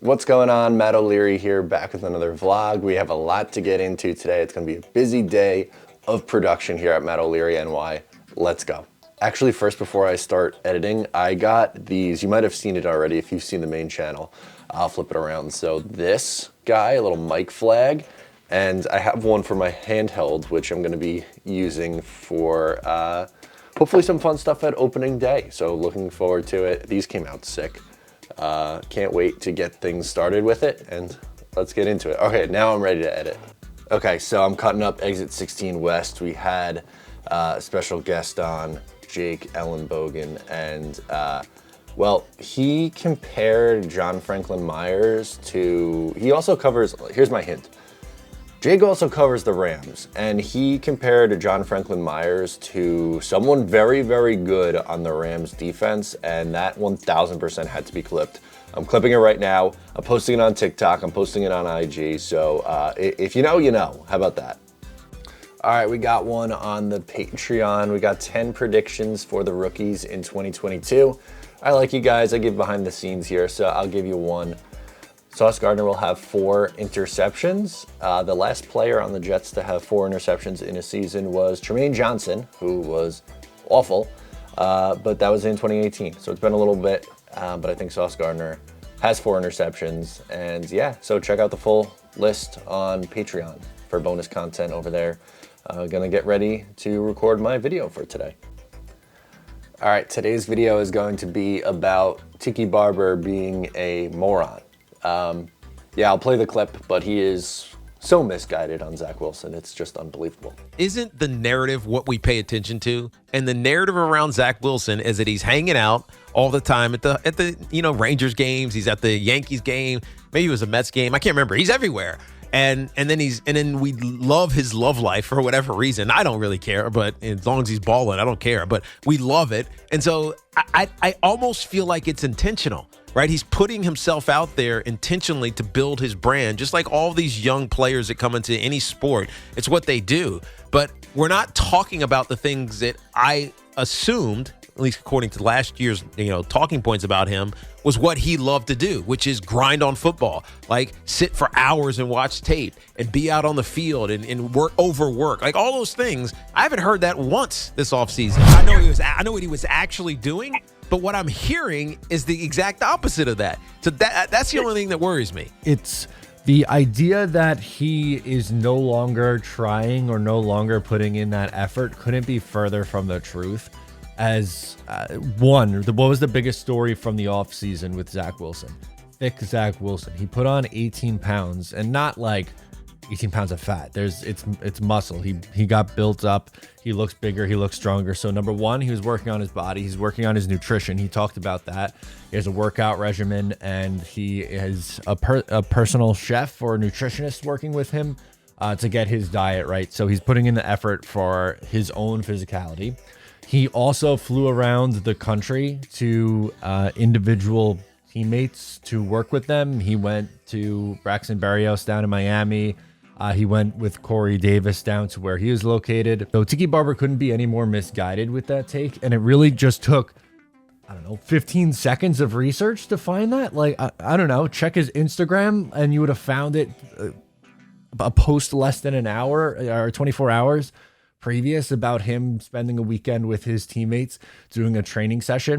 What's going on? Matt O'Leary here, back with another vlog. We have a lot to get into today. It's gonna be a busy day of production here at Matt O'Leary NY. Let's go. Actually, first, before I start editing, I got these. You might have seen it already if you've seen the main channel. I'll flip it around. So this guy, a little mic flag, and I have one for my handheld, which I'm gonna be using for hopefully some fun stuff at opening day. So looking forward to it. These came out sick. Can't wait to get things started with it, and let's get into it. Okay, now I'm ready to edit. Okay, so I'm cutting up Exit 16 West. We had a special guest on, Jake Ellenbogen, and well, he compared John Franklin Myers to, he also covers, here's my hint. Jake also covers the Rams, and he compared John Franklin Myers to someone very, very good on the Rams defense, and that 1000% had to be clipped. I'm clipping it right now. I'm posting it on TikTok. I'm posting it on IG, so if you know, you know. How about that? All right, we got one on the Patreon. We got 10 predictions for the rookies in 2022. I like you guys. I give behind the scenes here, so I'll give you one. Sauce Gardner will have 4 interceptions. The last player on the Jets to have 4 interceptions in a season was Tremaine Johnson, who was awful, but that was in 2018. So it's been a little bit, but I think Sauce Gardner has 4 interceptions. And yeah, so check out the full list on Patreon for bonus content over there. Gonna get ready to record my video for today. All right, today's video is going to be about Tiki Barber being a moron. Yeah, I'll play the clip, but he is so misguided on Zach Wilson. It's just unbelievable. Isn't the narrative what we pay attention to? And the narrative around Zach Wilson is that he's hanging out all the time at the Rangers games. He's at the Yankees game. Maybe it was a Mets game. I can't remember. He's everywhere. And then we love his love life for whatever reason. I don't really care, but as long as he's balling, I don't care. But we love it. And so I almost feel like it's intentional. Right? He's putting himself out there intentionally to build his brand, just like all these young players that come into any sport. It's what they do. But we're not talking about the things that I assumed, at least according to last year's talking points about him, was what he loved to do, which is grind on football, like sit for hours and watch tape and be out on the field and overwork, like all those things. I haven't heard that once this offseason. I know what he was actually doing, but what I'm hearing is the exact opposite of that. So that's the only thing that worries me. It's the idea that he is no longer trying or no longer putting in that effort couldn't be further from the truth. As what was the biggest story from the offseason with Zach Wilson? Thick Zach Wilson. He put on 18 pounds, and not like 18 pounds of fat. It's muscle. He got built up. He looks bigger. He looks stronger. So number one, he was working on his body. He's working on his nutrition. He talked about that. He has a workout regimen, and he is a personal chef or a nutritionist working with him to get his diet right. So he's putting in the effort for his own physicality. He also flew around the country to individual teammates to work with them. He went to Braxton Berrios down in Miami. He went with Corey Davis down to where he is located. So Tiki Barber couldn't be any more misguided with that take. And it really just took, 15 seconds of research to find that. Like, I don't know, check his Instagram and you would have found it a post less than an hour or 24 hours previous about him spending a weekend with his teammates doing a training session.